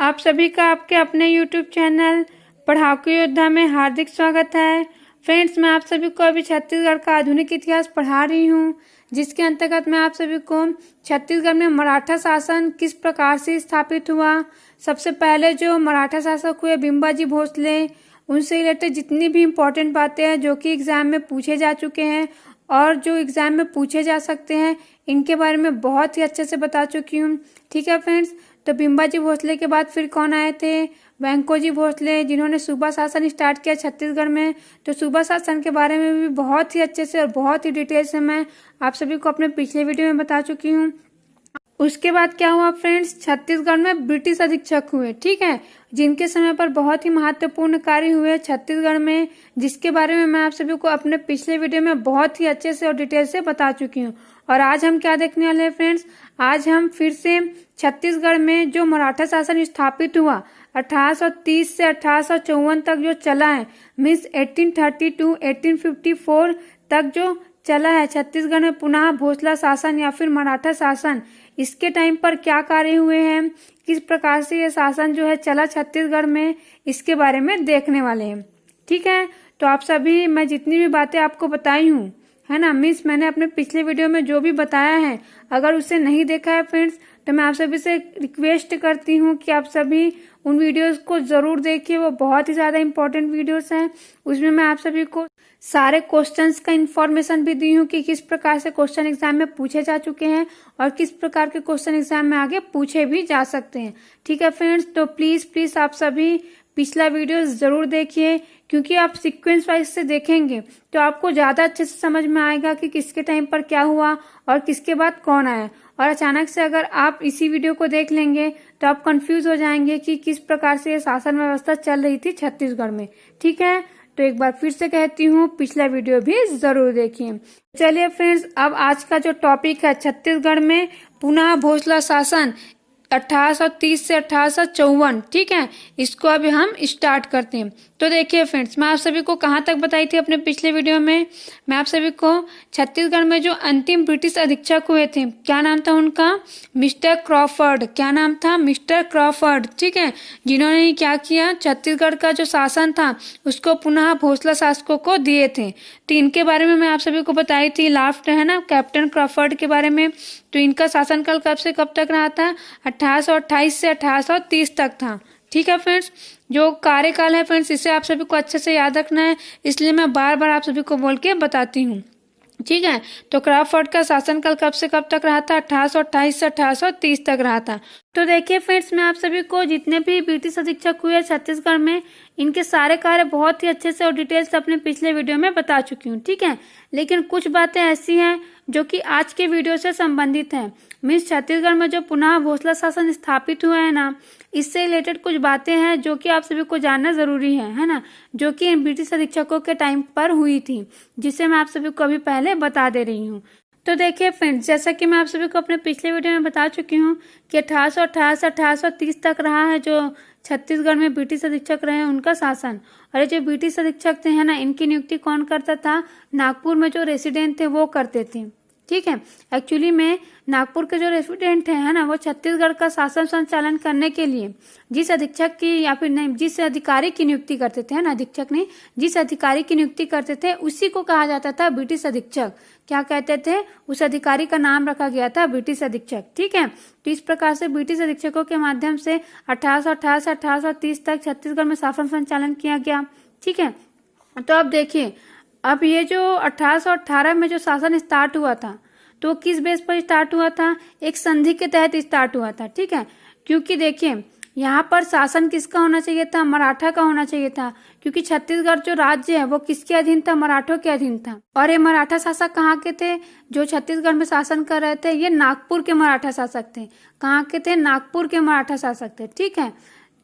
आप सभी का आपके अपने YouTube चैनल पढ़ाकू योद्धा में हार्दिक स्वागत है। फ्रेंड्स, मैं आप सभी को अभी छत्तीसगढ़ का आधुनिक इतिहास पढ़ा रही हूँ, जिसके अंतर्गत मैं आप सभी को छत्तीसगढ़ में मराठा शासन किस प्रकार से स्थापित हुआ, सबसे पहले जो मराठा शासक हुए बिम्बाजी भोसले, उनसे रिलेटेड जितनी भी इम्पोर्टेंट बातें हैं जो कि एग्जाम में पूछे जा चुके हैं और जो एग्जाम में पूछे जा सकते हैं, इनके बारे में बहुत ही अच्छे से बता चुकी हूँ। ठीक है फ्रेंड्स, तो बिम्बाजी भोसले के बाद फिर कौन आए थे? वेंकोजी भोसले, जिन्होंने सूबा शासन स्टार्ट किया छत्तीसगढ़ में। तो सूबा शासन के बारे में भी बहुत ही अच्छे से और बहुत ही डिटेल से मैं आप सभी को अपने पिछले वीडियो में बता चुकी हूँ। उसके बाद क्या हुआ फ्रेंड्स, छत्तीसगढ़ में ब्रिटिश अधीक्षक हुए, ठीक है, जिनके समय पर बहुत ही महत्वपूर्ण कार्य हुए छत्तीसगढ़ में, जिसके बारे में मैं आप सभी को अपने पिछले वीडियो में बहुत ही अच्छे से और डिटेल से बता चुकी हूँ। और आज हम क्या देखने वाले हैं फ्रेंड्स, आज हम फिर से छत्तीसगढ़ में जो मराठा शासन स्थापित हुआ 1830 से 1854 तक जो चला है, मीन्स 1830 to 1854 तक जो चला है छत्तीसगढ़ में पुनः भोसला शासन या फिर मराठा शासन, इसके टाइम पर क्या कार्य हुए हैं, किस प्रकार से ये शासन जो है चला छत्तीसगढ़ में, इसके बारे में देखने वाले हैं। ठीक है, तो आप सभी, मैं जितनी भी बातें आपको बताई हूँ, है ना, मीन्स मैंने अपने पिछले वीडियो में जो भी बताया है, अगर उसे नहीं देखा है फ्रेंड्स, तो मैं आप सभी से रिक्वेस्ट करती हूँ कि आप सभी उन वीडियोस को जरूर देखिए। वो बहुत ही ज्यादा इंपॉर्टेंट वीडियोस हैं। उसमें मैं आप सभी को सारे क्वेश्चंस का इंफॉर्मेशन भी दी हूँ कि किस प्रकार से क्वेश्चन एग्जाम में पूछे जा चुके हैं और किस प्रकार के क्वेश्चन एग्जाम में आगे पूछे भी जा सकते हैं। ठीक है फ्रेंड्स, तो प्लीज आप सभी पिछला वीडियो जरूर देखिए, क्योंकि आप सीक्वेंस वाइज से देखेंगे तो आपको ज्यादा अच्छे से समझ में आएगा कि किसके टाइम पर क्या हुआ और किसके बाद कौन आया। और अचानक से अगर आप इसी वीडियो को देख लेंगे तो आप कंफ्यूज हो जाएंगे कि किस प्रकार से ये शासन व्यवस्था चल रही थी छत्तीसगढ़ में। ठीक है, तो एक बार फिर से कहती हूँ, पिछला वीडियो भी जरूर देखिए। चलिए फ्रेंड्स, अब आज का जो टॉपिक है छत्तीसगढ़ में पुनः भोसला शासन 1830 से 1854, ठीक है, इसको अभी हम स्टार्ट करते हैं। तो देखिए फ्रेंड्स, मैं आप सभी को कहाँ तक बताई थी अपने पिछले वीडियो में, मैं आप सभी को छत्तीसगढ़ में जो अंतिम ब्रिटिश अधीक्षक हुए थे, क्या नाम था उनका? Mister Crawford. क्या नाम था? Mister Crawford. ठीक है, जिन्होंने क्या किया, छत्तीसगढ़ का जो शासन था उसको पुनः भोसला शासकों को दिए थे। तो इनके बारे में मैं आप सभी को बताई थी, लास्ट है ना, कैप्टन क्रॉफर्ड के बारे में। तो इनका शासनकाल कब से कब तक रहा था? 1828 से 1830 तक था। ठीक है फ्रेंड्स, जो कार्यकाल है फ्रेंड्स, इसे आप सभी को अच्छे से याद रखना है, इसलिए मैं बार बार आप सभी को बोल के बताती हूँ। ठीक है, तो क्रॉफर्ड का शासनकाल कब से कब तक रहा था? 1828 से 1830 तक रहा था। तो देखिए फ्रेंड्स, मैं आप सभी को जितने भी ब्रिटिश अधीक्षक हुए छत्तीसगढ़ में, इनके सारे कार्य बहुत ही अच्छे से और डिटेल से अपने पिछले वीडियो में बता चुकी हूँ। ठीक है, लेकिन कुछ बातें ऐसी हैं जो कि आज के वीडियो से संबंधित हैं। मीन्स छत्तीसगढ़ में जो पुनः भोसला शासन स्थापित हुआ है ना, इससे रिलेटेड कुछ बातें हैं जो कि आप सभी को जानना जरूरी है ना, जो कि ब्रिटिश अधीक्षकों के टाइम पर हुई थी, जिसे मैं आप सभी को अभी पहले बता दे रही हूँ। तो देखिए फ्रेंड्स, जैसा कि मैं आप सभी को अपने पिछले वीडियो में बता चुकी हूँ कि 1818 से 1830 तक रहा है जो छत्तीसगढ़ में ब्रिटिश अधीक्षक रहे हैं उनका शासन। और ये जो ब्रिटिश अधीक्षक थे, है ना, इनकी नियुक्ति कौन करता था? नागपुर में जो रेसिडेंट थे वो करते थे। ठीक है, एक्चुअली में नागपुर के जो रेसिडेंट है ना, वो छत्तीसगढ़ का शासन संचालन करने के लिए जिस अधीक्षक की या फिर नहीं, जिस अधिकारी की नियुक्ति करते थे, है ना, अधीक्षक नहीं, जिस अधिकारी की नियुक्ति करते थे उसी को कहा जाता था ब्रिटिश अधीक्षक। क्या कहते थे? उस अधिकारी का नाम रखा गया था ब्रिटिश अधीक्षक। ठीक है, तो इस प्रकार से ब्रिटिश अधीक्षकों के माध्यम से 1818 से 1830 तक छत्तीसगढ़ में शासन संचालन किया गया। ठीक है, तो अब देखिए, अब ये जो 1818 में जो शासन स्टार्ट हुआ था, तो किस बेस पर स्टार्ट हुआ था? एक संधि के तहत स्टार्ट हुआ था। ठीक है, क्योंकि देखिए यहाँ पर शासन किसका होना चाहिए था? मराठा का होना चाहिए था, क्योंकि छत्तीसगढ़ जो राज्य है वो किसके अधीन था? मराठों के अधीन था। और ये मराठा शासक कहाँ के थे जो छत्तीसगढ़ में शासन कर रहे थे? ये नागपुर के मराठा शासक थे। कहाँ के थे? नागपुर के मराठा शासक थे। ठीक है,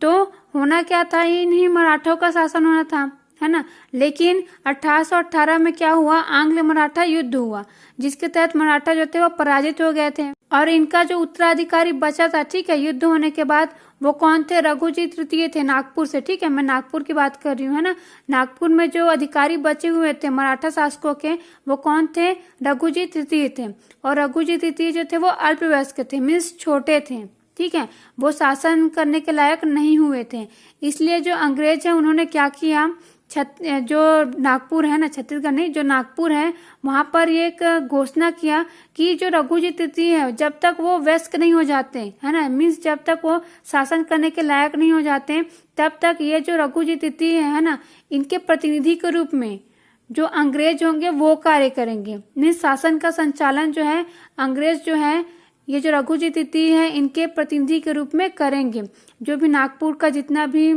तो होना क्या था? इन्हीं मराठों का शासन होना था, है ना। लेकिन 1818 में क्या हुआ? आंग्ल मराठा युद्ध हुआ, जिसके तहत मराठा जो थे वो पराजित हो गए थे और इनका जो उत्तराधिकारी बचा था, ठीक है, युद्ध होने के बाद, वो कौन थे? रघुजी तृतीय थे, नागपुर से। ठीक है, मैं नागपुर की बात कर रही हूँ, है ना। नागपुर में जो अधिकारी बचे हुए थे मराठा शासकों के, वो कौन थे? रघुजी तृतीय थे। और रघुजी तृतीय जो थे वो अल्पवयस्क थे, मीन्स छोटे थे। ठीक है, वो शासन करने के लायक नहीं हुए थे। इसलिए जो अंग्रेज है उन्होंने क्या किया, जो नागपुर है ना, छत्तीसगढ़ नहीं, जो नागपुर है वहां पर ये एक घोषणा किया कि जो रघुजी तृतीय है जब तक वो वयस्क नहीं हो जाते है ना, मीन्स जब तक वो शासन करने के लायक नहीं हो जाते तब तक ये जो रघुजी तृतीय है ना, इनके प्रतिनिधि के रूप में जो अंग्रेज होंगे वो कार्य करेंगे। मीन्स शासन का संचालन जो है अंग्रेज जो है ये जो रघुजी तृतीय है इनके प्रतिनिधि के रूप में करेंगे। जो भी नागपुर का जितना भी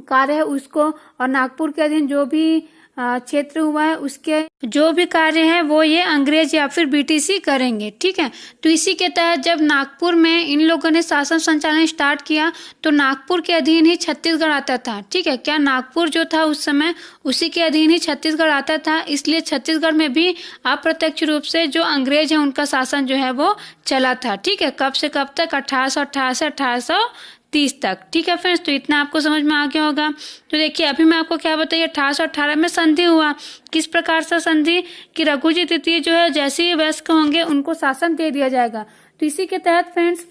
कार्य है उसको, और नागपुर के अधीन जो भी क्षेत्र हुआ है उसके जो भी कार्य है वो ये अंग्रेज या फिर बीटीसी करेंगे। ठीक है, तो इसी के तहत जब नागपुर में इन लोगों ने शासन संचालन स्टार्ट किया तो नागपुर के अधीन ही छत्तीसगढ़ आता था। ठीक है, क्या नागपुर जो था उस समय उसी के अधीन ही छत्तीसगढ़ आता था, इसलिए छत्तीसगढ़ में भी अप्रत्यक्ष रूप से जो अंग्रेज है उनका शासन जो है वो चला था। ठीक है, कब से कब तक, 1818 से 1830 तक। ठीक है फ्रेंड्स, तो इतना आपको समझ में आ गया होगा। तो देखिए अभी मैं आपको क्या बताइए, 1818 में संधि हुआ। किस प्रकार से संधि, कि रघुजी तृतीय जो है जैसे ही वयस्क होंगे उनको शासन दे दिया जाएगा। तो इसी के तहत फ्रेंड्स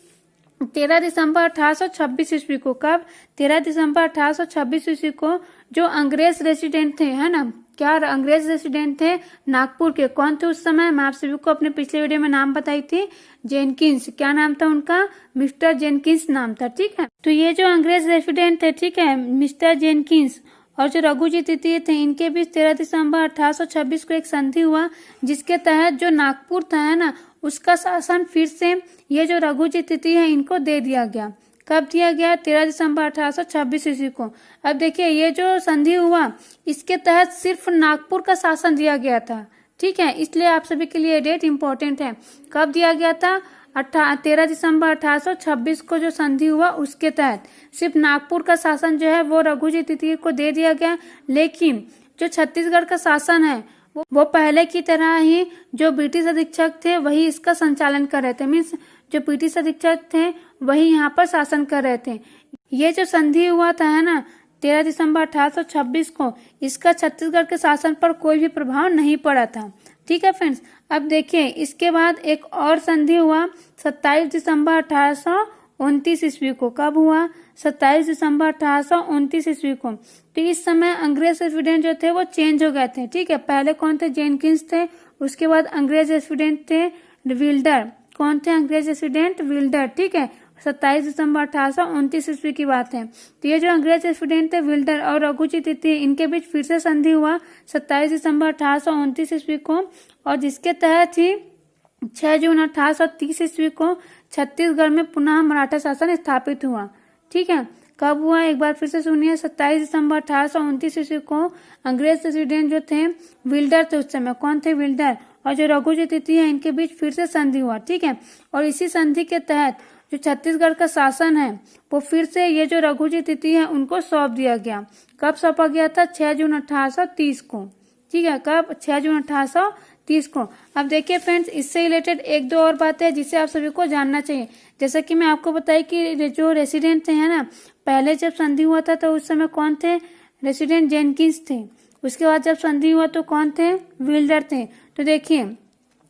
13 दिसंबर 1826 ईस्वी को, कब, 13 दिसंबर 1826 ईस्वी को जो अंग्रेज रेसिडेंट थे, है ना, क्या अंग्रेज रेसिडेंट थे नागपुर के, कौन थे उस समय, मैं आप सभी को अपने पिछले वीडियो में नाम बताई थी, जेनकिंस। क्या नाम था उनका, मिस्टर जेनकिंस नाम था। ठीक है, तो ये जो अंग्रेज रेसिडेंट थे, ठीक है, मिस्टर जेनकिंस और जो रघुजी तृतीय थे, इनके बीच 13 दिसंबर 1826 को एक संधि हुआ जिसके तहत जो नागपुर था, है ना, उसका शासन फिर से ये जो रघुजी तृतीय है इनको दे दिया गया। कब दिया गया, 13 दिसंबर 1826 ईस्वी को। अब देखिए ये जो संधि हुआ इसके तहत सिर्फ नागपुर का शासन दिया गया था। ठीक है, इसलिए आप सभी के लिए डेट इंपॉर्टेंट है। कब दिया गया था, 13 दिसंबर 1826 को जो संधि हुआ उसके तहत सिर्फ नागपुर का शासन जो है वो रघुजी तृतीय को दे दिया गया। लेकिन जो छत्तीसगढ़ का शासन है वो पहले की तरह ही जो ब्रिटिश अधीक्षक थे वही इसका संचालन कर रहे थे। मीन्स जो ब्रिटिश अधीक्षक थे वही यहाँ पर शासन कर रहे थे। ये जो संधि हुआ था, है ना, 13 दिसंबर 1826 को, इसका छत्तीसगढ़ के शासन पर कोई भी प्रभाव नहीं पड़ा था। ठीक है फ्रेंड्स, अब देखिए इसके बाद एक और संधि हुआ 27 दिसंबर 1829 ईस्वी को। कब हुआ, 27 दिसंबर 1829 ईस्वी को। तो इस समय अंग्रेज रेसिडेंट जो थे वो चेंज हो गए थे। ठीक है, पहले कौन थे, जेनकिंस थे, उसके बाद अंग्रेज रेसिडेंट थे विल्डर। कौन थे अंग्रेज रेसिडेंट, विल्डर। ठीक है, 27 दिसंबर 1829 ईस्वी की बात है। तो ये जो अंग्रेज रेसिडेंट थे विल्डर और रघुजी तृतीय, इनके बीच फिर से संधि हुआ 27 दिसंबर 1829 ईस्वी को, और जिसके तहत ही 6 जून 1830 ईस्वी को छत्तीसगढ़ में पुनः मराठा शासन स्थापित हुआ। ठीक है, कब हुआ, एक बार फिर से सुनिए, 27 दिसंबर 1829 ईस्वी को अंग्रेज रेसिडेंट जो थे विल्डर थे, उस समय कौन थे, विल्डर, और जो रघुजी तृतीय है इनके बीच फिर से संधि हुआ। ठीक है, और इसी संधि के तहत जो छत्तीसगढ़ का शासन है वो फिर से ये जो रघुजी तृतीय है उनको सौंप दिया गया। कब सौंपा गया था, 6 जून 1830 को। ठीक है, कब, 6 जून 1830 को। अब देखिए फ्रेंड्स, इससे रिलेटेड एक दो और बातें हैं जिसे आप सभी को जानना चाहिए। जैसा कि मैं आपको बताई कि जो रेसिडेंट थे, है ना, पहले जब संधि हुआ था तो उस समय कौन थे, रेसिडेंट जेनकिंस थे। उसके बाद जब संधि हुआ तो कौन थे, विल्डर थे। तो देखिए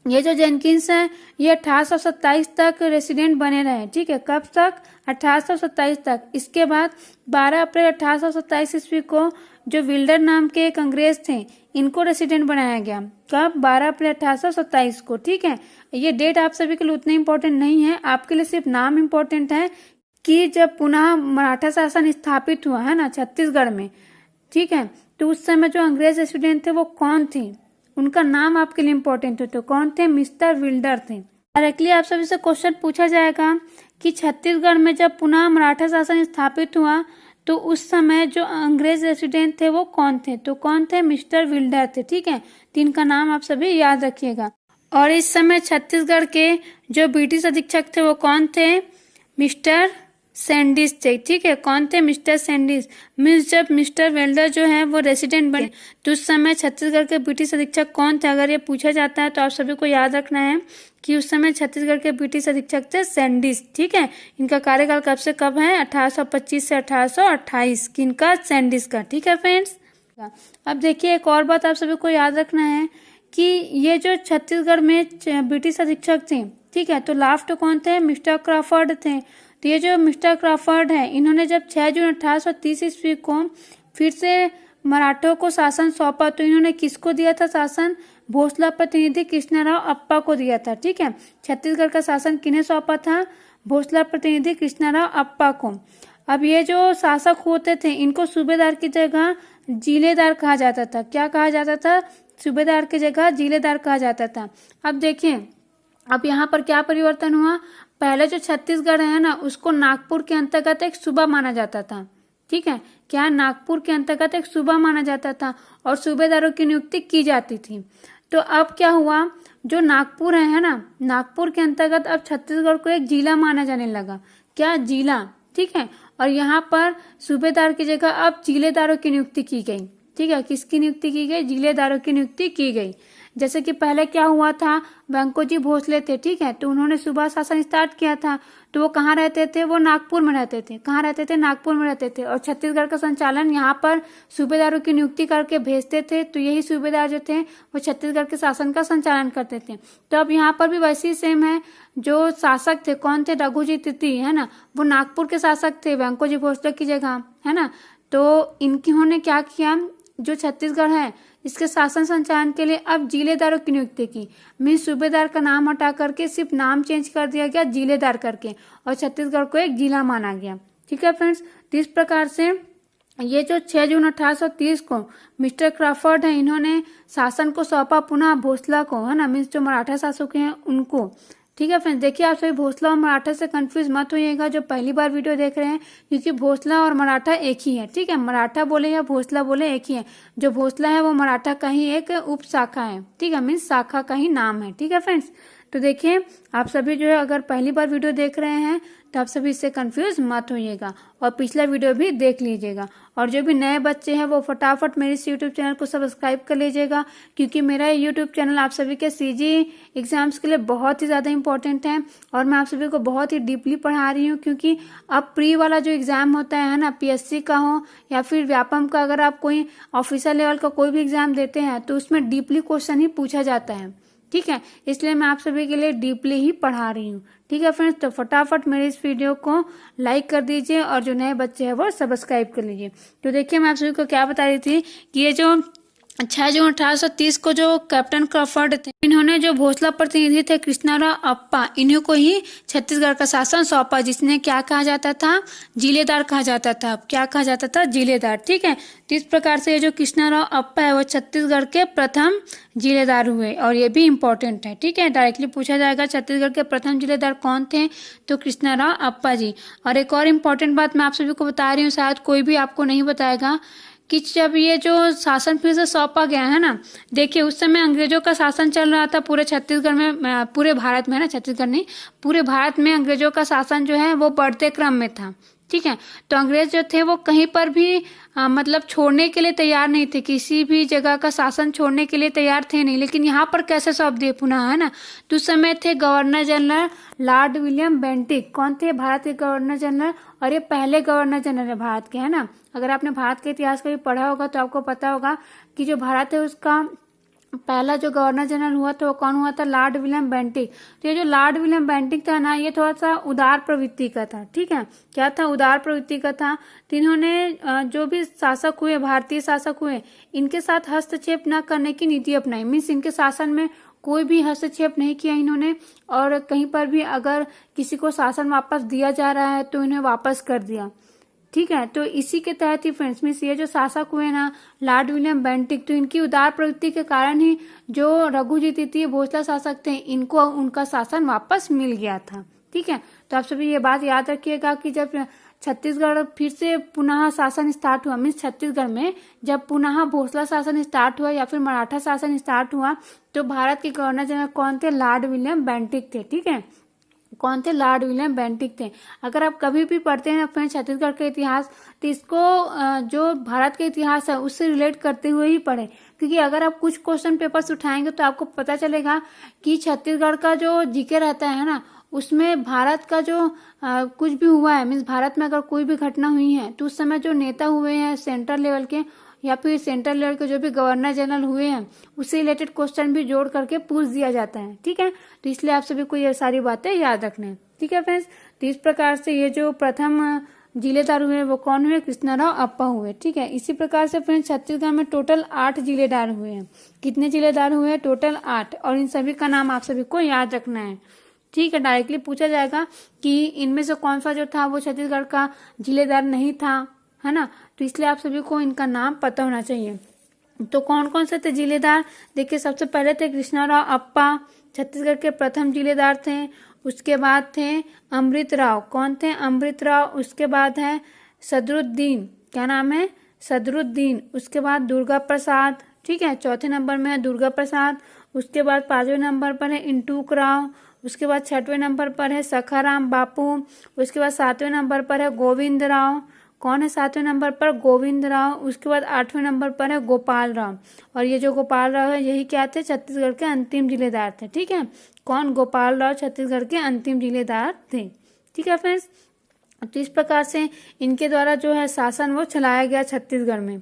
ये जो जेनकिंस है ये 1827 तक रेसिडेंट बने रहे। ठीक है, कब तक, 1827 तक। इसके बाद 12 अप्रैल 1827 ईस्वी को जो विल्डर नाम के एक अंग्रेज थे इनको रेसिडेंट बनाया गया। कब, 12 अप्रैल 1827 को। ठीक है, ये डेट आप सभी के लिए उतनी इम्पोर्टेंट नहीं है, आपके लिए सिर्फ नाम इम्पोर्टेंट है कि जब पुनः मराठा शासन स्थापित हुआ, है ना, छत्तीसगढ़ में। ठीक है, तो उस समय जो अंग्रेज रेसिडेंट थे वो कौन थे, उनका नाम आपके लिए इम्पोर्टेंट है। तो कौन थे, मिस्टर विल्डर थे। डायरेक्टली आप सभी से क्वेश्चन पूछा जाएगा कि छत्तीसगढ़ में जब पुनः मराठा शासन स्थापित हुआ तो उस समय जो अंग्रेज रेसिडेंट थे वो कौन थे, तो कौन थे, मिस्टर विल्डर थे। ठीक है, तो इनका नाम आप सभी याद रखिएगा। और इस समय छत्तीसगढ़ के जो ब्रिटिश अधीक्षक थे वो कौन थे, मिस्टर सैंडिस थे। ठीक है, कौन थे, मिस्टर सैंडिस। मीन्स जब मिस्टर वेल्डर जो है वो रेसिडेंट बने तो उस समय छत्तीसगढ़ के ब्रिटिश अधीक्षक कौन थे, अगर ये पूछा जाता है तो आप सभी को याद रखना है कि उस समय छत्तीसगढ़ के ब्रिटिश अधीक्षक थे सैंडिस। ठीक है, इनका कार्यकाल कब से कब है, 1825 से 1828, किनका, सैंडिस का। ठीक है फ्रेंड्स, अब देखिए एक और बात आप सभी को याद रखना है कि ये जो छत्तीसगढ़ में ब्रिटिश अधीक्षक थे, ठीक है, तो लास्ट कौन थे, मिस्टर क्रॉफर्ड थे। तो ये जो मिस्टर क्रॉफर्ड है, इन्होंने जब 6 जून 1830 ईस्वी को फिर से मराठों को शासन सौंपा, तो इन्होंने किसको दिया था शासन? भोसला प्रतिनिधि कृष्णराव अप्पा को दिया था। ठीक है, छत्तीसगढ़ का शासन किन्हें सौंपा था? भोसला प्रतिनिधि कृष्णराव अप्पा को। अब ये जो शासक होते थे, इनको सूबेदार की जगह जिलेदार कहा जाता था। क्या कहा जाता था? सूबेदार की जगह जिलेदार कहा जाता था। अब देखिए, अब यहाँ पर क्या परिवर्तन हुआ? पहले जो छत्तीसगढ़ है ना, उसको नागपुर के अंतर्गत एक सूबा माना जाता था। ठीक है, क्या नागपुर के अंतर्गत एक सूबा माना जाता था और सूबेदारों की नियुक्ति की जाती थी। तो अब क्या हुआ, जो नागपुर है ना, नागपुर के अंतर्गत अब छत्तीसगढ़ को एक जिला माना जाने लगा। क्या? जिला। ठीक है, और यहाँ पर सूबेदार की जगह अब जिलेदारों की नियुक्ति की गई। ठीक है, किसकी नियुक्ति की गई? जिलेदारों की नियुक्ति की गई। जैसे कि पहले क्या हुआ था, वेंकोजी भोसले थे। ठीक है, तो उन्होंने सूबा शासन स्टार्ट किया था, तो वो कहाँ रहते थे? वो नागपुर में रहते थे। कहाँ रहते थे? नागपुर में रहते थे। और छत्तीसगढ़ का संचालन यहाँ पर सूबेदारों की नियुक्ति करके भेजते थे, तो यही सूबेदार जो थे वो छत्तीसगढ़ के शासन का संचालन करते थे। तो अब यहाँ पर भी वैसे ही सेम है। जो शासक थे, कौन थे? रघुजी तिर्की, है ना, वो नागपुर के शासक थे वेंकोजी भोसले की जगह, है ना। तो इन्होंने क्या किया, जो छत्तीसगढ़ है इसके शासन संचालन के लिए अब जिलेदारों की नियुक्ति की। मीन्स सूबेदार का नाम हटा करके सिर्फ नाम चेंज कर दिया गया जिलेदार करके, और छत्तीसगढ़ को एक जिला माना गया। ठीक है फ्रेंड्स, तो इस प्रकार से ये जो 6 जून 1830 को मिस्टर क्रॉफर्ड है, इन्होंने शासन को सौंपा पुनः भोसला को, है ना, मीन्स जो मराठा शासक हैं उनको। ठीक है फ्रेंड्स, देखिए आप सभी भोसला और मराठा से कंफ्यूज मत होइएगा जो पहली बार वीडियो देख रहे हैं, क्योंकि भोसला और मराठा एक ही है। ठीक है, मराठा बोले या भोसला बोले एक ही है। जो भोसला है वो मराठा का ही एक उप शाखा है। ठीक है, मीन्स शाखा का ही नाम है। ठीक है फ्रेंड्स, तो देखिए आप सभी जो है अगर पहली बार वीडियो देख रहे हैं तो आप सभी इससे कंफ्यूज मत होइएगा और पिछला वीडियो भी देख लीजिएगा। और जो भी नए बच्चे हैं वो फटाफट मेरे इस यूट्यूब चैनल को सब्सक्राइब कर लीजिएगा, क्योंकि मेरा यूट्यूब चैनल आप सभी के सीजी एग्जाम्स के लिए बहुत ही ज़्यादा इंपॉर्टेंट है और मैं आप सभी को बहुत ही डीपली पढ़ा रही हूँ। क्योंकि अब प्री वाला जो एग्जाम होता है ना, पीएससी का हो या फिर व्यापम का, अगर आप कोई ऑफिसर लेवल का कोई भी एग्जाम देते हैं तो उसमें डीपली क्वेश्चन ही पूछा जाता है। ठीक है, इसलिए मैं आप सभी के लिए डीपली ही पढ़ा रही हूँ। ठीक है फ्रेंड्स, तो फटाफट मेरे इस वीडियो को लाइक कर दीजिए और जो नए बच्चे हैं वो सब्सक्राइब कर लीजिए। तो देखिए मैं आप सभी को क्या बता रही थी कि ये जो 6 जून 1830 को जो कैप्टन क्रॉफर्ड थे, इन्होंने जो भोसला प्रतिनिधि थे कृष्णराव अप्पा, इन्हीं को ही छत्तीसगढ़ का शासन सौंपा, जिसने क्या कहा जाता था? जिलेदार कहा जाता था। क्या कहा जाता था? जिलेदार। ठीक है, तो इस प्रकार से ये जो कृष्णराव अप्पा है वो छत्तीसगढ़ के प्रथम जिलेदार हुए और ये भी इम्पोर्टेंट है। ठीक है, डायरेक्टली पूछा जाएगा छत्तीसगढ़ के प्रथम जिलेदार कौन थे? तो कृष्णराव अप्पा जी। और एक और इम्पोर्टेंट बात मैं आप सभी को बता रही हूँ, शायद कोई भी आपको नहीं बताएगा, कि जब ये जो शासन फिर से सौंपा गया है ना, देखिए उस समय अंग्रेजों का शासन चल रहा था पूरे छत्तीसगढ़ में, पूरे भारत में, है ना, छत्तीसगढ़ नहीं, पूरे भारत में अंग्रेजों का शासन जो है वो बढ़ते क्रम में था। ठीक है, तो अंग्रेज जो थे वो कहीं पर भी मतलब छोड़ने के लिए तैयार नहीं थे, किसी भी जगह का शासन छोड़ने के लिए तैयार थे नहीं। लेकिन यहाँ पर कैसे सौंप दिए पुनः, है ना। तो उस समय थे governor general Lord William Bentinck. कौन थे? भारत के गवर्नर जनरल, और ये पहले गवर्नर जनरल है भारत के, है ना। अगर आपने भारत के इतिहास को भी पढ़ा होगा तो आपको पता होगा कि जो भारत है उसका पहला जो गवर्नर जनरल हुआ था वो कौन हुआ था? Lord William Bentinck. तो ये जो लॉर्ड विलियम बेंटिक था ना, ये थोड़ा सा उदार प्रवृत्ति का था। ठीक है, क्या था? उदार प्रवृत्ति का था। तो इन्होंने जो भी शासक हुए, भारतीय शासक हुए, इनके साथ हस्तक्षेप न करने की नीति अपनाई। मीन्स इनके शासन में कोई भी हस्तक्षेप नहीं किया इन्होंने, और कहीं पर भी अगर किसी को शासन वापस दिया जा रहा है तो इन्हें वापस कर दिया। ठीक है, तो इसी के तहत ही फ्रेंड्स, मीन्स ये जो शासक हुए ना लॉर्ड विलियम बेंटिक, तो इनकी उदार प्रवृत्ति के कारण ही जो रघुजी तिर्की भोसला शासक थे, इनको उनका शासन वापस मिल गया था। ठीक है, तो आप सभी ये बात याद रखिएगा कि जब छत्तीसगढ़ फिर से पुनः शासन स्टार्ट हुआ, मीन्स छत्तीसगढ़ में जब पुनः भोसला शासन स्टार्ट हुआ या फिर मराठा शासन स्टार्ट हुआ, तो भारत के गवर्नर जनरल कौन थे? लॉर्ड विलियम बेंटिक थे। ठीक है, कौन थे? लॉर्ड विलियम बेंटिक थे। अगर आप कभी भी पढ़ते हैं फ्रेंड्स छत्तीसगढ़ का इतिहास, तो इसको जो भारत का इतिहास है उससे रिलेट करते हुए ही पढ़े, क्योंकि अगर आप कुछ क्वेश्चन पेपर्स उठाएंगे तो आपको पता चलेगा कि छत्तीसगढ़ का जो जीके रहता है ना, उसमें भारत का जो कुछ भी हुआ है, मीन्स भारत में अगर कोई भी घटना हुई है तो उस समय जो नेता हुए हैं सेंट्रल लेवल के, या फिर सेंट्रल लेवल के जो भी गवर्नर जनरल हुए हैं उससे रिलेटेड क्वेश्चन भी जोड़ करके पूछ दिया जाता है। ठीक है, तो इसलिए आप सभी को ये सारी बातें याद रखना है। ठीक है फ्रेंड्स, तो इस प्रकार से ये जो प्रथम जिलेदार हुए वो कौन हुए, कृष्णाराव अप्पा हुए। ठीक है, इसी प्रकार से फ्रेंड्स छत्तीसगढ़ में टोटल 8 जिलेदार हुए हैं। कितने जिलेदार हुए हैं? टोटल 8, और इन सभी का नाम आप सभी को याद रखना है। ठीक है, डायरेक्टली पूछा जाएगा कि इनमें से कौन सा जो था वो छत्तीसगढ़ का जिलेदार नहीं था, है ना, तो इसलिए आप सभी को इनका नाम पता होना चाहिए। तो कौन कौन से थे जिलेदार? देखिए, सबसे पहले थे कृष्णाराव अप्पा, छत्तीसगढ़ के प्रथम जिलेदार थे। उसके बाद थे अमृतराव, कौन थे? अमृतराव। उसके बाद है सदरुद्दीन, क्या नाम है? सदरुद्दीन। उसके बाद दुर्गा प्रसाद, ठीक है, चौथे नंबर में है दुर्गा प्रसाद। उसके बाद 5वें नंबर पर है इंटूक राव। उसके बाद 6वें नंबर पर है सखाराम बापू। उसके बाद 7वें नंबर पर है गोविंद राव। कौन है 7वें नंबर पर? गोविंद राव। उसके बाद 8वें नंबर पर है गोपाल राव, और ये जो गोपाल राव है यही क्या थे? छत्तीसगढ़ के अंतिम जिलेदार थे। ठीक है, कौन? गोपाल राव छत्तीसगढ़ के अंतिम जिलेदार थे। ठीक है फ्रेंड्स, तो इस प्रकार से इनके द्वारा जो है शासन वो चलाया गया छत्तीसगढ़ में।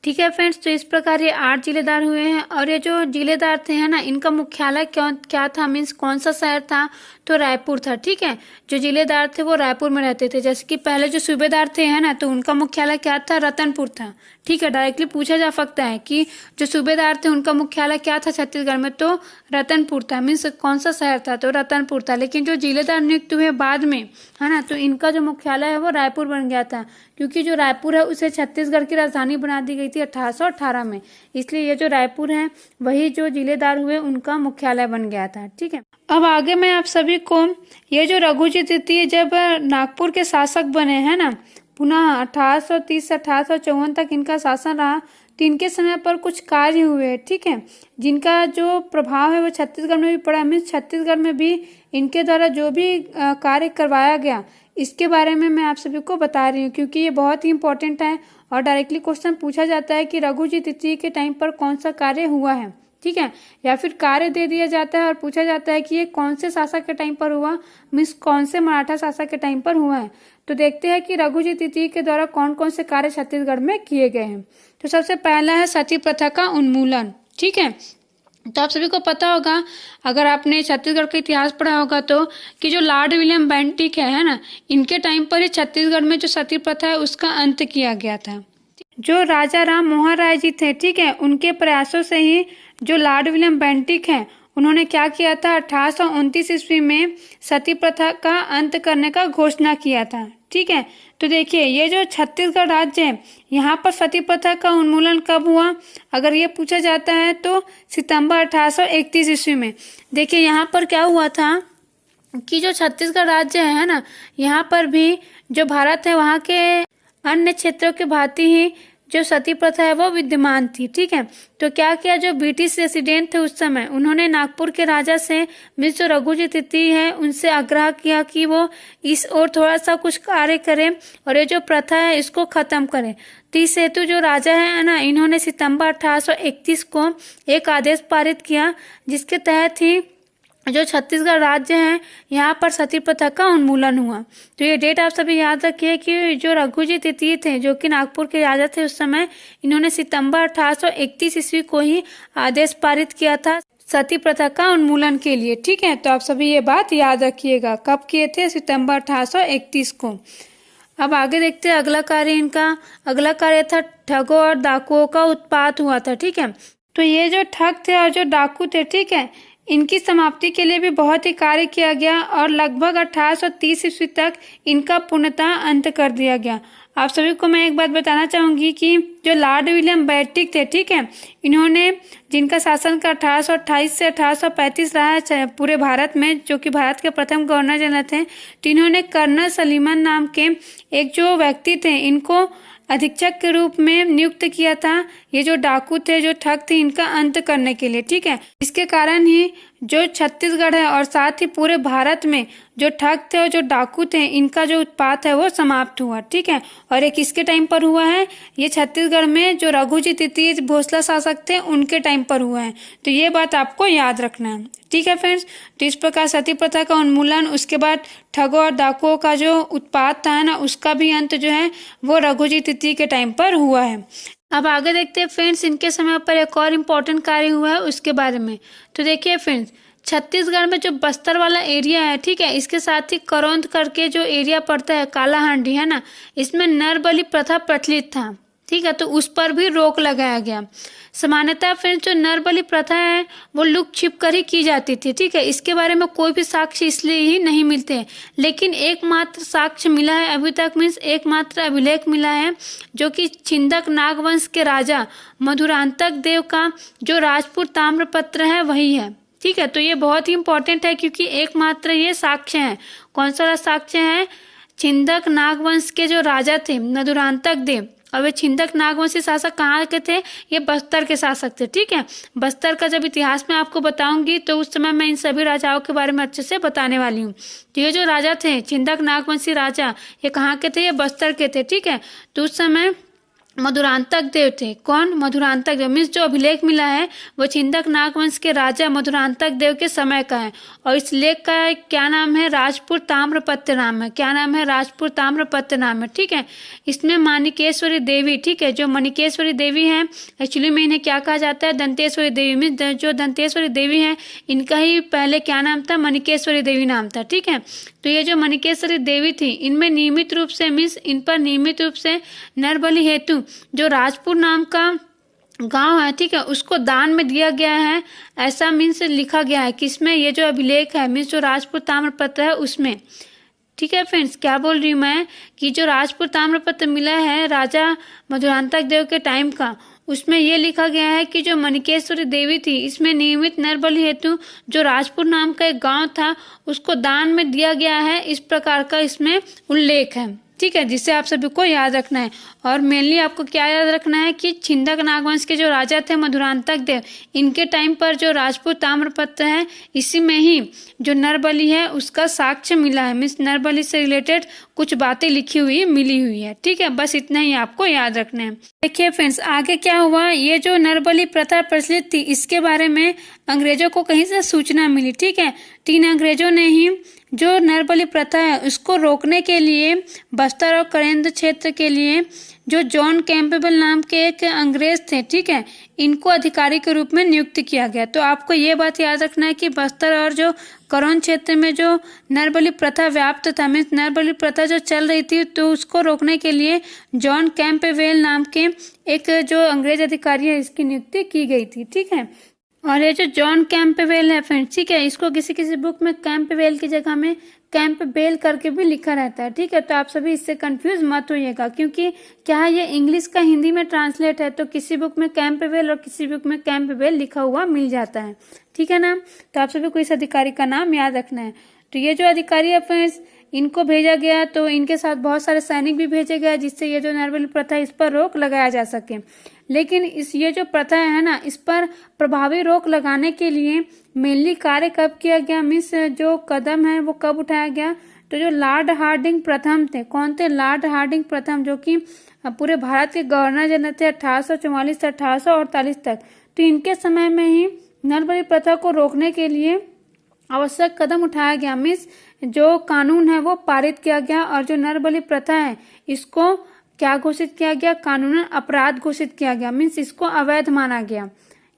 ठीक है फ्रेंड्स, तो इस प्रकार ये 8 जिलेदार हुए हैं, और ये जो जिलेदार थे है ना, इनका मुख्यालय क्या था, मीन्स कौन सा शहर था? तो रायपुर था। ठीक है, जो जिलेदार थे वो रायपुर में रहते थे। जैसे कि पहले जो सूबेदार थे है ना, तो उनका मुख्यालय क्या था? रतनपुर था। ठीक है, डायरेक्टली पूछा जा सकता है कि जो सूबेदार थे उनका मुख्यालय क्या था छत्तीसगढ़ में? तो रतनपुर था। मीन्स कौन सा शहर था? तो रतनपुर था। लेकिन जो जिलेदार नियुक्त हुए बाद में, है ना, तो इनका जो मुख्यालय है वो रायपुर बन गया था, क्योंकि जो रायपुर है उसे छत्तीसगढ़ की राजधानी बना दी गई थी 1818 में। इसलिए ये जो रायपुर है वही जो जिलेदार हुए उनका मुख्यालय बन गया था। ठीक है, अब आगे मैं आप सभी को ये जो रघुजी तृतीय जब नागपुर के शासक बने हैं ना, पुनः 1830 से 1854 तक इनका शासन रहा, तो इनके समय पर कुछ कार्य हुए। ठीक है, जिनका जो प्रभाव है वो छत्तीसगढ़ में भी पड़ा। मीन्स छत्तीसगढ़ में भी इनके द्वारा जो भी कार्य करवाया गया इसके बारे में मैं आप सभी को बता रही हूँ, क्योंकि ये बहुत ही इंपॉर्टेंट है और डायरेक्टली क्वेश्चन पूछा जाता है कि रघुजी तृतीय के टाइम पर कौन सा कार्य हुआ है। ठीक है, या फिर कार्य दे दिया जाता है और पूछा जाता है कि ये कौन से शासक के टाइम पर हुआ, मीन्स कौन से मराठा शासक के टाइम पर हुआ है। तो देखते हैं कि रघुजी तृतीय के द्वारा कौन कौन से कार्य छत्तीसगढ़ में किए गए हैं। तो सबसे पहला है सती प्रथा का उन्मूलन। ठीक है, तो आप सभी को पता होगा, अगर आपने छत्तीसगढ़ का इतिहास पढ़ा होगा तो, कि जो लॉर्ड विलियम बेंटिक है ना, इनके टाइम पर ही छत्तीसगढ़ में जो सती प्रथा है उसका अंत किया गया था। जो राजा राम मोहन राय जी थे, ठीक है, उनके प्रयासों से ही जो लॉर्ड विलियम बेंटिक है उन्होंने क्या किया था, 1829 ईस्वी में सती प्रथा का अंत करने का घोषणा किया था। ठीक है, तो देखिए ये जो छत्तीसगढ़ राज्य है यहाँ पर सती प्रथा का उन्मूलन कब हुआ, अगर ये पूछा जाता है तो सितंबर 1831 ईस्वी में। देखिए यहाँ पर क्या हुआ था कि जो छत्तीसगढ़ राज्य है ना, यहाँ पर भी जो भारत है वहाँ के अन्य क्षेत्रों के भांति ही जो सती प्रथा है वो विद्यमान थी। ठीक है, तो क्या किया, जो ब्रिटिश रेसिडेंट थे उस समय, उन्होंने नागपुर के राजा से, मीन्स जो रघुजी तृतीय है, उनसे आग्रह किया कि वो इस और थोड़ा सा कुछ कार्य करें और ये जो प्रथा है इसको खत्म करें। तो इस हेतु जो राजा है ना, इन्होंने सितंबर 1831 को एक आदेश पारित किया, जिसके तहत ही जो छत्तीसगढ़ राज्य है यहाँ पर सती प्रथा का उन्मूलन हुआ। तो ये डेट आप सभी याद रखिए कि जो रघुजी तृतीय थे, जो कि नागपुर के राजा थे उस समय, इन्होंने सितंबर 1831 ईस्वी को ही आदेश पारित किया था सती प्रथा का उन्मूलन के लिए। ठीक है, तो आप सभी ये बात याद रखिएगा, कब किए थे, सितंबर 1831 को। अब आगे देखते हैं अगला कार्य इनका। अगला कार्य था ठगों और डाकुओं का उत्पात हुआ था। ठीक है, तो ये जो ठग थे और जो डाकू थे, ठीक है, इनकी समाप्ति के लिए भी बहुत ही कार्य किया गया और लगभग 1830 ईस्वी तक इनका पूर्णतः अंत कर दिया गया। आप सभी को मैं एक बात बताना चाहूंगी कि जो लॉर्ड विलियम बेंटिक थे, ठीक है, इन्होंने, जिनका शासन का 1828 से 1835 रहा है पूरे भारत में, जो कि भारत के प्रथम गवर्नर जनरल थे, तो इन्होंने कर्नल सलीमन नाम के एक जो व्यक्ति थे, इनको अधीक्षक के रूप में नियुक्त किया था। ये जो डाकू थे, जो ठग थे, इनका अंत करने के लिए। ठीक है, इसके कारण ही जो छत्तीसगढ़ है और साथ ही पूरे भारत में जो ठग थे और जो डाकू थे, इनका जो उत्पात है वो समाप्त हुआ। ठीक है, और एक किसके टाइम पर हुआ है, ये छत्तीसगढ़ में जो रघुजी तृतीय भोसला शासक थे उनके टाइम पर हुआ है। तो ये बात आपको याद रखना है। ठीक है फ्रेंड्स, तो इस प्रकार सती प्रथा का उन्मूलन, उसके बाद ठगों और डाकुओं का जो उत्पात था ना, उसका भी अंत जो है वो रघुजी तृतीय के टाइम पर हुआ है। अब आगे देखते हैं फ्रेंड्स, इनके समय पर एक और इम्पोर्टेंट कार्य हुआ है उसके बारे में। तो देखिए फ्रेंड्स, छत्तीसगढ़ में जो बस्तर वाला एरिया है, ठीक है, इसके साथ ही करौंद करके जो एरिया पड़ता है, कालाहांडी है ना, इसमें नर बलि प्रथा प्रचलित था, ठीक है, तो उस पर भी रोक लगाया गया। सामान्यतः फ्रेंड्स जो नर बलि प्रथा है वो लुक छिप कर ही की जाती थी, ठीक है, इसके बारे में कोई भी साक्ष्य इसलिए ही नहीं मिलते। लेकिन एकमात्र साक्ष्य मिला है अभी तक, मीन्स एकमात्र अभिलेख मिला है, जो कि छिंदक नागवंश के राजा मधुरांतक देव का जो राजपूत ताम्रपत्र है वही है, ठीक है। तो ये बहुत ही इंपॉर्टेंट है क्योंकि एकमात्र ये साक्ष्य है। कौन सा साक्ष्य है? छिंदक नागवंश के जो राजा थे मधुरांतक देव, और वे छिंदक नागवंशी शासक कहाँ के थे? ये बस्तर के शासक थे, ठीक है। बस्तर का जब इतिहास में आपको बताऊंगी तो उस समय मैं इन सभी राजाओं के बारे में अच्छे से बताने वाली हूँ। तो ये जो राजा थे छिंदक नागवंशी राजा, ये कहाँ के थे? ये बस्तर के थे, ठीक है। तो उस समय मधुरांतक देव थे। कौन? मधुरांतक देव। मीन्स जो अभिलेख मिला है वो छिंदक नागवंश के राजा मधुरांतक देव के समय का है, और इस लेख का क्या नाम है? राजपूत ताम्रपत्र नाम है। क्या नाम है? राजपूत ताम्रपत्र नाम है, ठीक है। इसमें माणिकेश्वरी देवी, ठीक है, जो मणिकेश्वरी देवी है, एक्चुअली में इन्हें क्या कहा जाता है? दंतेश्वरी देवी। मीन्स जो दंतेश्वरी देवी है इनका ही पहले क्या नाम था? मणिकेश्वरी देवी नाम था, ठीक है। तो ये जो मणिकेश्वरी देवी थी, इनमें नियमित रूप से, मीन्स इन पर नियमित रूप से नरबलि हेतु जो राजपुर नाम का गांव है, ठीक है, उसको दान में दिया गया है, ऐसा मीन्स लिखा गया है। किसमें? ये जो अभिलेख है, मीन्स जो राजपूत ताम्रपत्र है उसमें, ठीक है फ्रेंड्स। क्या बोल रही हूँ मैं कि जो राजपूत ताम्रपत्र मिला है राजा मधुरांतक देव के टाइम का, उसमें यह लिखा गया है कि जो मणिकेश्वरी देवी थी, इसमें नियमित नरबलि हेतु जो राजपुर नाम का एक गांव था उसको दान में दिया गया है, इस प्रकार का इसमें उल्लेख है, ठीक है, जिसे आप सभी को याद रखना है। और मेनली आपको क्या याद रखना है कि छिंदक नागवंश के जो राजा थे मधुरांतक देव, इनके टाइम पर जो राजपूत ताम्रपत्र है, इसी में ही जो नरबलि है उसका साक्ष्य मिला है। मीन्स नरबलि से रिलेटेड कुछ बातें लिखी हुई मिली हुई है, ठीक है। बस इतना ही आपको याद रखना है। देखिए फ्रेंड्स, आगे क्या हुआ, ये जो नरबलि प्रथा प्रचलित थी इसके बारे में अंग्रेजों को कहीं से सूचना मिली, ठीक है। 3 अंग्रेजों ने ही जो नरबलि प्रथा है उसको रोकने के लिए बस्तर और करौंद क्षेत्र के लिए जो जॉन कैंपबेल नाम के एक अंग्रेज थे, ठीक है, इनको अधिकारी के रूप में नियुक्त किया गया। तो आपको ये बात याद रखना है कि बस्तर और जो करौंद क्षेत्र में जो नरबलि प्रथा व्याप्त था, मीन्स नरबलि प्रथा जो चल रही थी, तो उसको रोकने के लिए जॉन कैंपबेल नाम के एक जो अंग्रेज अधिकारी है इसकी नियुक्ति की गई थी, ठीक है। और ये जो जॉन कैंपबेल है फ्रेंड्स, ठीक है, इसको किसी किसी बुक में कैंपबेल की जगह में कैंपबेल करके भी लिखा रहता है, ठीक है। तो आप सभी इससे कंफ्यूज मत होइएगा, क्योंकि क्या है ये इंग्लिश का हिंदी में ट्रांसलेट है, तो किसी बुक में कैंपबेल और किसी बुक में कैंपबेल लिखा हुआ मिल जाता है, ठीक है ना। तो आप सभी को इस अधिकारी का नाम याद रखना है। तो ये जो अधिकारी है फ्रेंड्स, इनको भेजा गया, तो इनके साथ बहुत सारे सैनिक भी भेजे गए जिससे ये जो नरबलि प्रथा इस पर रोक लगाया जा सके। लेकिन ये जो प्रथा है ना, इस पर प्रभावी रोक लगाने के लिए मेनली कार्य कब किया गया, मीन्स जो कदम है वो कब उठाया गया? तो जो लॉर्ड हार्डिंग प्रथम थे, कौन थे? लॉर्ड हार्डिंग प्रथम, जो कि पूरे भारत के गवर्नर जनरल थे 1844 से 1848 तक। तो इनके समय में ही नरबलि प्रथा को रोकने के लिए आवश्यक कदम उठाया गया, मीन्स जो कानून है वो पारित किया गया, और जो नरबलि प्रथा है इसको क्या घोषित किया गया? कानूनन अपराध घोषित किया गया, मीन्स इसको अवैध माना गया,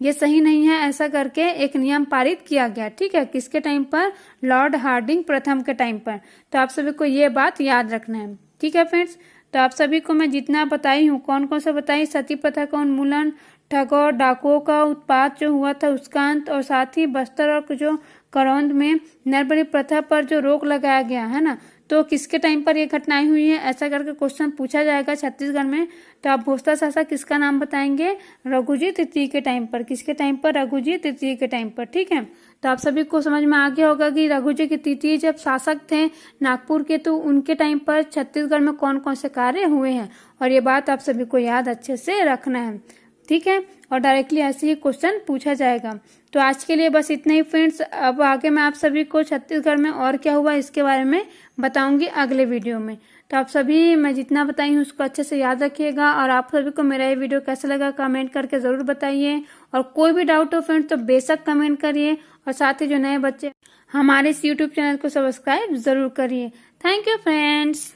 ये सही नहीं है, ऐसा करके एक नियम पारित किया गया, ठीक है। किसके टाइम पर? लॉर्ड हार्डिंग प्रथम के टाइम पर। तो आप सभी को ये बात याद रखना है, ठीक है फ्रेंड्स। तो आप सभी को मैं जितना बताई हूँ, कौन कौन सा बताई? सती प्रथा का उन्मूलन, ठगों डाकुओं का उत्पात जो हुआ था उसका अंत, और साथ ही बस्तर और जो करौंद में नरबलि प्रथा पर जो रोक लगाया गया है ना, तो किसके टाइम पर ये घटनाएं हुई है, ऐसा करके क्वेश्चन पूछा जाएगा छत्तीसगढ़ में। तो आप भोसता शासक किसका नाम बताएंगे? रघुजी तृतीय के टाइम पर। किसके टाइम पर? रघुजी तृतीय के टाइम पर, ठीक है। तो आप सभी को समझ में आ गया होगा कि रघुजी के तृतीय जब शासक थे नागपुर के, तो उनके टाइम पर छत्तीसगढ़ में कौन कौन से कार्य हुए हैं, और ये बात आप सभी को याद अच्छे से रखना है, ठीक है। और डायरेक्टली ऐसे ही क्वेश्चन पूछा जाएगा। तो आज के लिए बस इतना ही फ्रेंड्स। अब आगे मैं आप सभी को छत्तीसगढ़ में और क्या हुआ इसके बारे में बताऊंगी अगले वीडियो में। तो आप सभी मैं जितना बताई हूँ उसको अच्छे से याद रखिएगा, और आप सभी को मेरा ये वीडियो कैसा लगा कमेंट करके जरूर बताइए, और कोई भी डाउट हो फ्रेंड्स तो बेशक कमेंट करिए, और साथ ही जो नए बच्चे हमारे इस यूट्यूब चैनल को सब्सक्राइब जरूर करिए। Thank you friends.